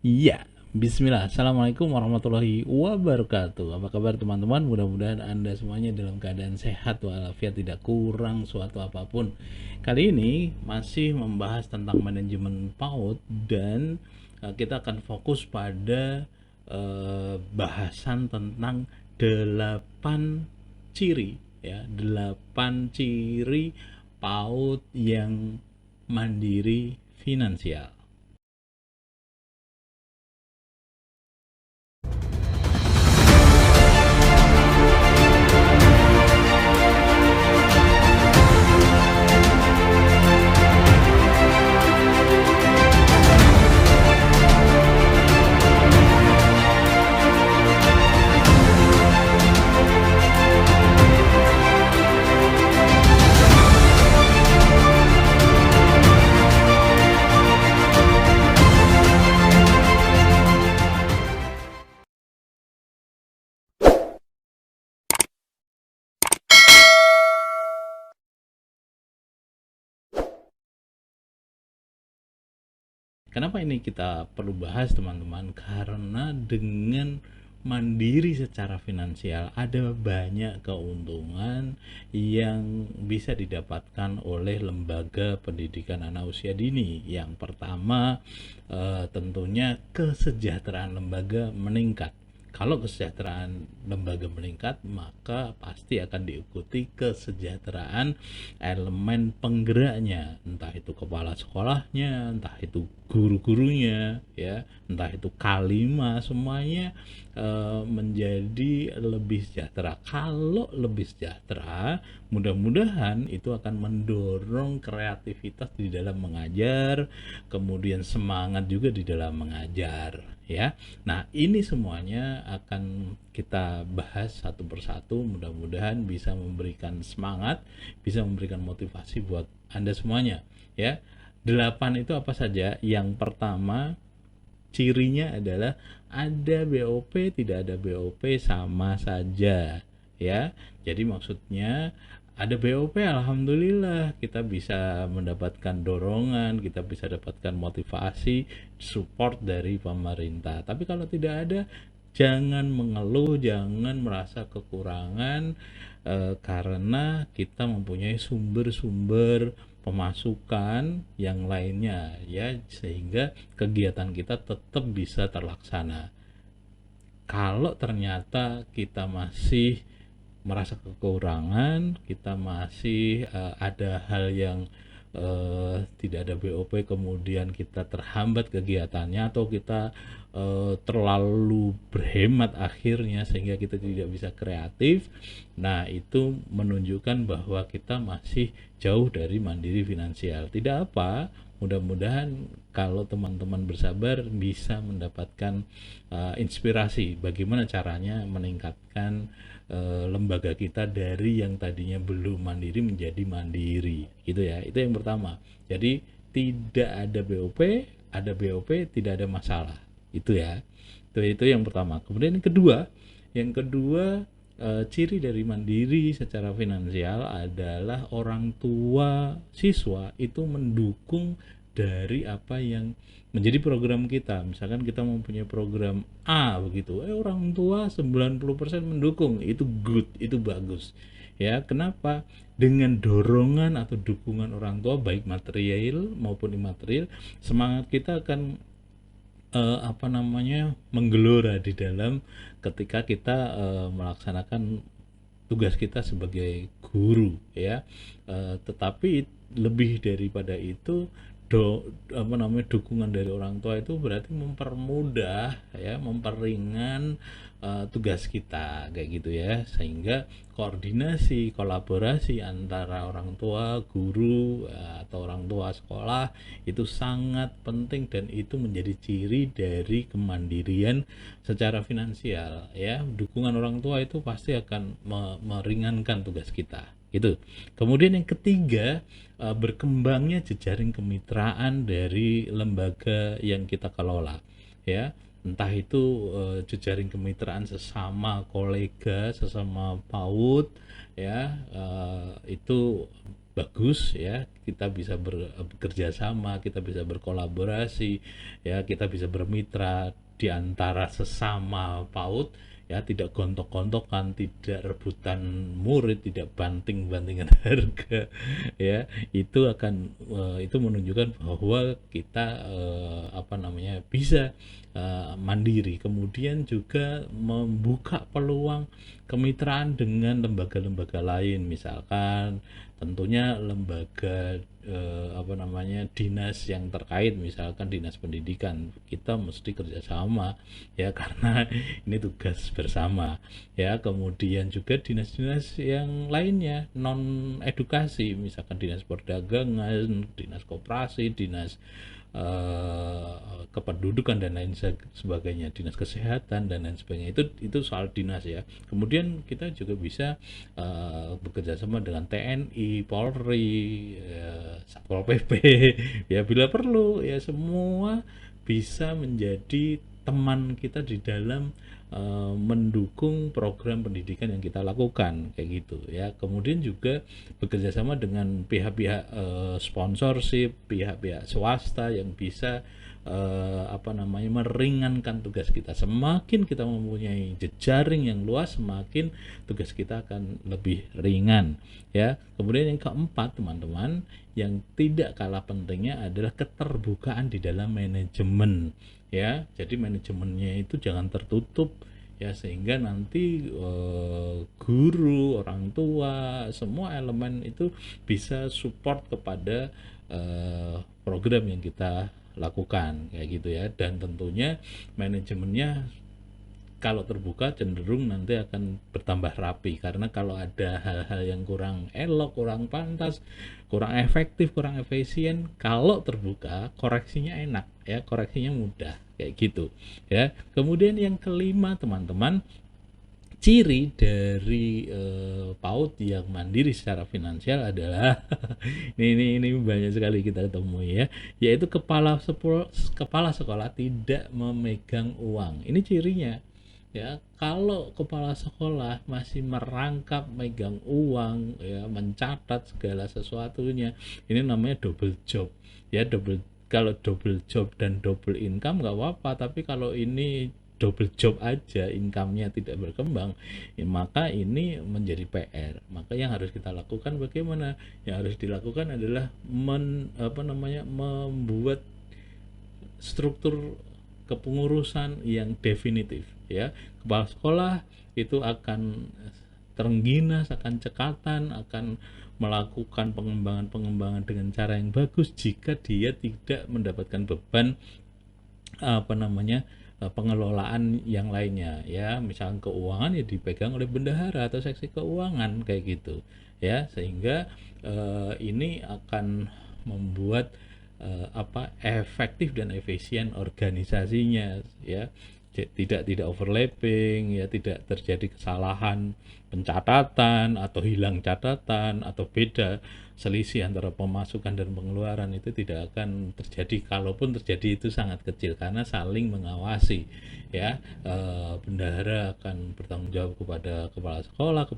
Iya, bismillah. Assalamualaikum warahmatullahi wabarakatuh. Apa kabar teman-teman? Mudah-mudahan Anda semuanya dalam keadaan sehat walafiat, tidak kurang suatu apapun. Kali ini masih membahas tentang manajemen PAUD dan kita akan fokus pada bahasan tentang 8 ciri, ya, 8 ciri PAUD yang mandiri finansial. Kenapa ini kita perlu bahas teman-teman? Karena dengan mandiri secara finansial ada banyak keuntungan yang bisa didapatkan oleh lembaga pendidikan anak usia dini. Yang pertama, tentunya kesejahteraan lembaga meningkat. Kalau kesejahteraan lembaga meningkat, maka pasti akan diikuti kesejahteraan elemen penggeraknya, entah itu kepala sekolahnya, entah itu guru-gurunya, ya, entah itu kalima, semuanya menjadi lebih sejahtera. Kalau lebih sejahtera, mudah-mudahan itu akan mendorong kreativitas di dalam mengajar, kemudian semangat juga di dalam mengajar, ya. Nah, ini semuanya akan kita bahas satu persatu, mudah-mudahan bisa memberikan semangat, bisa memberikan motivasi buat Anda semuanya, ya. 8 itu apa saja? Yang pertama, cirinya adalah ada BOP, tidak ada BOP sama saja, ya. Jadi maksudnya ada BOP, alhamdulillah kita bisa mendapatkan dorongan, kita bisa dapatkan motivasi, support dari pemerintah. Tapi kalau tidak ada, jangan mengeluh, jangan merasa kekurangan, karena kita mempunyai sumber-sumber pemasukan yang lainnya, ya, sehingga kegiatan kita tetap bisa terlaksana. Kalau ternyata kita masih merasa kekurangan, kita masih ada hal yang tidak ada BOP, kemudian kita terhambat kegiatannya, atau kita terlalu berhemat akhirnya sehingga kita tidak bisa kreatif, nah itu menunjukkan bahwa kita masih jauh dari mandiri finansial. Tidak apa, mudah-mudahan kalau teman-teman bersabar bisa mendapatkan inspirasi bagaimana caranya meningkatkan lembaga kita dari yang tadinya belum mandiri menjadi mandiri, gitu ya. Itu yang pertama. Jadi tidak ada BOP, ada BOP tidak ada masalah, itu ya. Itu yang pertama. Kemudian yang kedua, ciri dari mandiri secara finansial adalah orang tua siswa itu mendukung dari apa yang menjadi program kita. Misalkan kita mempunyai program A begitu, orang tua 90% mendukung, itu good, itu bagus, ya. Kenapa? Dengan dorongan atau dukungan orang tua baik material maupun imaterial, semangat kita akan menggelora di dalam ketika kita melaksanakan tugas kita sebagai guru, ya. Tetapi lebih daripada itu, dukungan dari orang tua itu berarti mempermudah, ya, memperingan tugas kita, kayak gitu ya, sehingga koordinasi, kolaborasi antara orang tua guru atau orang tua sekolah itu sangat penting, dan itu menjadi ciri dari kemandirian secara finansial, ya. Dukungan orang tua itu pasti akan meringankan tugas kita, gitu. Kemudian yang ketiga, berkembangnya jejaring kemitraan dari lembaga yang kita kelola, ya. Entah itu jejaring kemitraan sesama kolega, sesama PAUD, ya, itu bagus ya, kita bisa bekerja sama, kita bisa berkolaborasi ya, kita bisa bermitra di antara sesama PAUD ya, tidak gontok-gontokan, tidak rebutan murid, tidak banting-bantingan harga ya. Itu menunjukkan bahwa kita apa namanya, bisa mandiri. Kemudian juga membuka peluang kemitraan dengan lembaga-lembaga lain, misalkan tentunya lembaga apa namanya, dinas yang terkait, misalkan dinas pendidikan, kita mesti kerjasama ya, karena ini tugas bersama ya. Kemudian juga dinas-dinas yang lainnya non edukasi, misalkan dinas perdagangan, dinas koperasi, dinas kependudukan dan lain sebagainya, dinas kesehatan dan lain sebagainya. Itu soal dinas ya. Kemudian kita juga bisa bekerja sama dengan TNI, Polri, Satpol PP ya, bila perlu ya. Semua bisa menjadi teman kita di dalam mendukung program pendidikan yang kita lakukan kayak gitu ya. Kemudian juga bekerja sama dengan pihak-pihak sponsorship, pihak-pihak swasta yang bisa apa namanya, meringankan tugas kita. Semakin kita mempunyai jejaring yang luas, semakin tugas kita akan lebih ringan ya. Kemudian yang keempat teman-teman, yang tidak kalah pentingnya adalah keterbukaan di dalam manajemen ya. Jadi manajemennya itu jangan tertutup ya, sehingga nanti guru, orang tua, semua elemen itu bisa support kepada program yang kita lakukan kayak gitu ya. Dan tentunya manajemennya kalau terbuka cenderung nanti akan bertambah rapi, karena kalau ada hal-hal yang kurang elok, kurang pantas, kurang efektif, kurang efisien, kalau terbuka koreksinya enak ya, koreksinya mudah kayak gitu ya. Kemudian yang kelima teman-teman, ciri dari PAUD yang mandiri secara finansial adalah ini banyak sekali kita temui ya, yaitu kepala sekolah tidak memegang uang. Ini cirinya ya. Kalau kepala sekolah masih merangkap megang uang ya, mencatat segala sesuatunya, ini namanya double job ya. Kalau double job dan double income nggak apa-apa, tapi kalau ini double job aja, income-nya tidak berkembang ya, maka ini menjadi PR. Maka yang harus kita lakukan bagaimana? Yang harus dilakukan adalah membuat struktur kepengurusan yang definitif ya. Kepala sekolah itu akan terengginas, akan cekatan, akan melakukan pengembangan dengan cara yang bagus jika dia tidak mendapatkan beban pengelolaan yang lainnya ya. Misalnya keuangan ya dipegang oleh bendahara atau seksi keuangan kayak gitu ya, sehingga ini akan membuat efektif dan efisien organisasinya ya. Tidak overlapping ya, tidak terjadi kesalahan pencatatan atau hilang catatan atau beda selisih antara pemasukan dan pengeluaran, itu tidak akan terjadi. Kalaupun terjadi itu sangat kecil karena saling mengawasi ya. Bendahara akan bertanggung jawab kepada kepala sekolah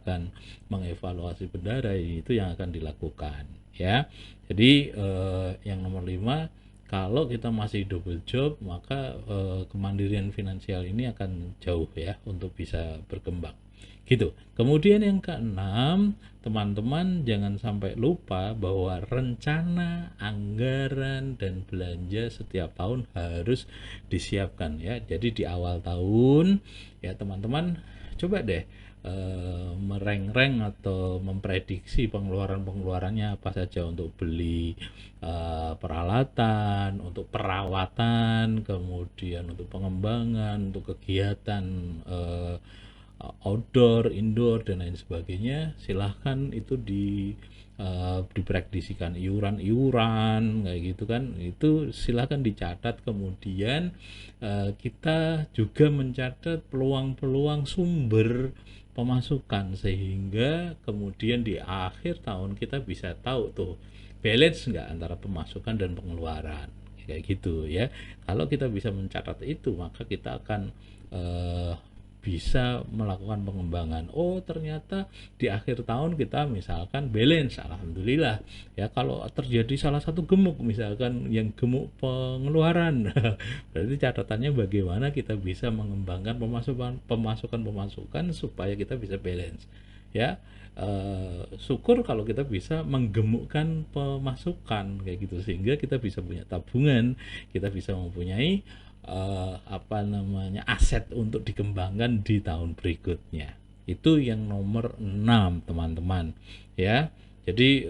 akan mengevaluasi bendahara. Itu yang akan dilakukan ya. Jadi yang nomor 5, kalau kita masih double job, maka kemandirian finansial ini akan jauh ya untuk bisa berkembang gitu. Kemudian yang keenam, teman-teman jangan sampai lupa bahwa rencana, anggaran, dan belanja setiap tahun harus disiapkan ya. Jadi di awal tahun ya teman-teman, coba deh mereng-reng atau memprediksi pengeluarannya apa saja untuk beli peralatan, untuk perawatan, kemudian untuk pengembangan, untuk kegiatan outdoor, indoor, dan lain sebagainya. Silahkan itu diprediksikan iuran kayak gitu kan, itu silahkan dicatat. Kemudian kita juga mencatat peluang-peluang sumber pemasukan, sehingga kemudian di akhir tahun kita bisa tahu tuh balance nggak antara pemasukan dan pengeluaran kayak gitu ya. Kalau kita bisa mencatat itu, maka kita akan bisa melakukan pengembangan. Oh, ternyata di akhir tahun kita misalkan balance, alhamdulillah. Ya, kalau terjadi salah satu gemuk, misalkan yang gemuk pengeluaran, berarti catatannya bagaimana kita bisa mengembangkan pemasukan supaya kita bisa balance. Ya, syukur kalau kita bisa menggemukkan pemasukan kayak gitu, sehingga kita bisa punya tabungan, kita bisa mempunyai apa namanya, aset untuk dikembangkan di tahun berikutnya. Itu yang nomor 6, teman-teman, ya. Jadi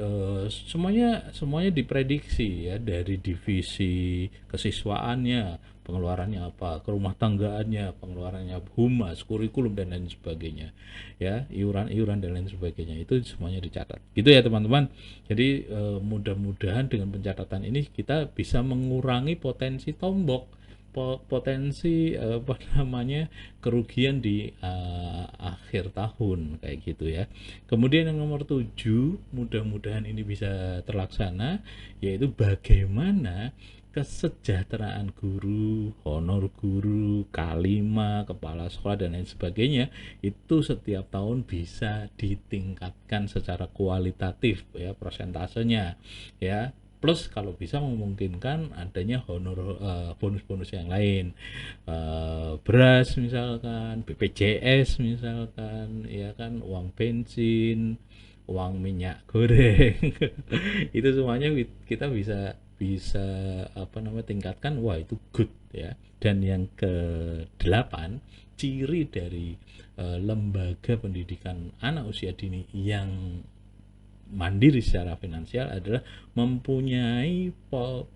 semuanya semuanya diprediksi ya, dari divisi kesiswaannya, pengeluarannya apa, kerumah tanggaannya, pengeluarannya, humas, kurikulum dan lain sebagainya. Ya, iuran-iuran dan lain sebagainya, itu semuanya dicatat. Gitu ya, teman-teman. Jadi mudah-mudahan dengan pencatatan ini kita bisa mengurangi potensi tombok, potensi apa namanya, kerugian di akhir tahun kayak gitu ya. Kemudian yang nomor 7, mudah-mudahan ini bisa terlaksana, yaitu bagaimana kesejahteraan guru, honor guru, K5, kepala sekolah dan lain sebagainya itu setiap tahun bisa ditingkatkan secara kualitatif ya, persentasenya ya. Plus kalau bisa memungkinkan adanya honor, bonus-bonus yang lain, beras misalkan, BPJS misalkan, ya kan, uang bensin, uang minyak goreng, itu semuanya kita bisa bisa apa namanya, tingkatkan. Wah, itu good ya. Dan yang ke-8, ciri dari lembaga pendidikan anak usia dini yang mandiri secara finansial adalah mempunyai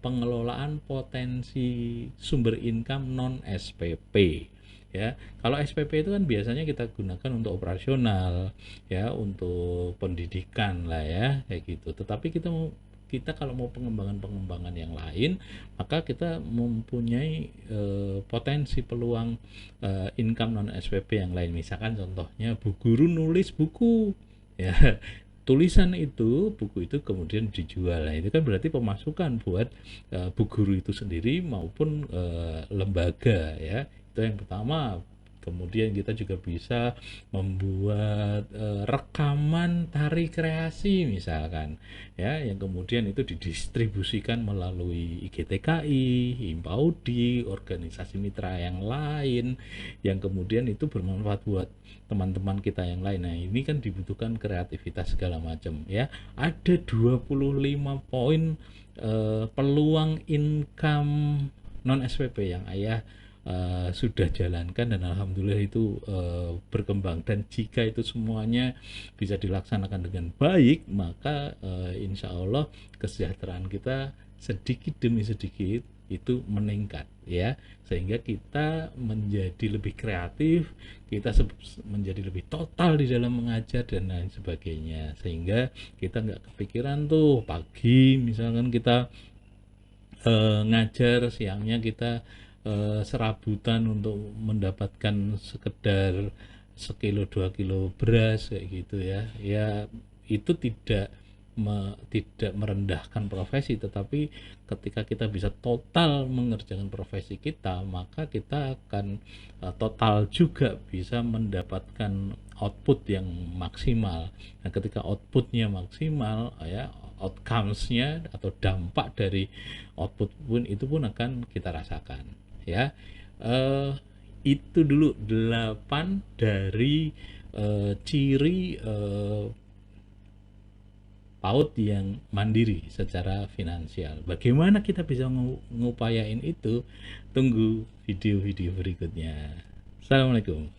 pengelolaan potensi sumber income non SPP ya. Kalau SPP itu kan biasanya kita gunakan untuk operasional ya, untuk pendidikan lah ya kayak gitu. Tetapi kita kalau mau pengembangan yang lain, maka kita mempunyai potensi peluang income non SPP yang lain. Misalkan contohnya Bu Guru nulis buku ya, tulisan itu, buku itu kemudian dijual. Nah, itu kan berarti pemasukan buat Bu Guru itu sendiri maupun lembaga ya. Itu yang pertama. Kemudian kita juga bisa membuat rekaman tari kreasi misalkan ya, yang kemudian itu didistribusikan melalui IGTKI, Himpaudi, organisasi mitra yang lain, yang kemudian itu bermanfaat buat teman-teman kita yang lain. Nah, ini kan dibutuhkan kreativitas segala macam ya. Ada 25 poin peluang income non SPP yang ayah sudah jalankan, dan alhamdulillah itu berkembang. Dan jika itu semuanya bisa dilaksanakan dengan baik, maka insya Allah kesejahteraan kita sedikit demi sedikit itu meningkat ya, sehingga kita menjadi lebih kreatif, kita menjadi lebih total di dalam mengajar dan lain sebagainya, sehingga kita nggak kepikiran tuh pagi misalkan kita ngajar, siangnya kita serabutan untuk mendapatkan sekedar sekilo 2 kilo beras kayak gitu ya. Ya, itu tidak merendahkan profesi, tetapi ketika kita bisa total mengerjakan profesi kita, maka kita akan total juga bisa mendapatkan output yang maksimal. Nah, ketika outputnya maksimal ya, outcomes-nya atau dampak dari output pun itu pun akan kita rasakan ya. Itu dulu 8 dari ciri PAUD yang mandiri secara finansial. Bagaimana kita bisa ngupayain itu? Tunggu video-video berikutnya. Assalamualaikum.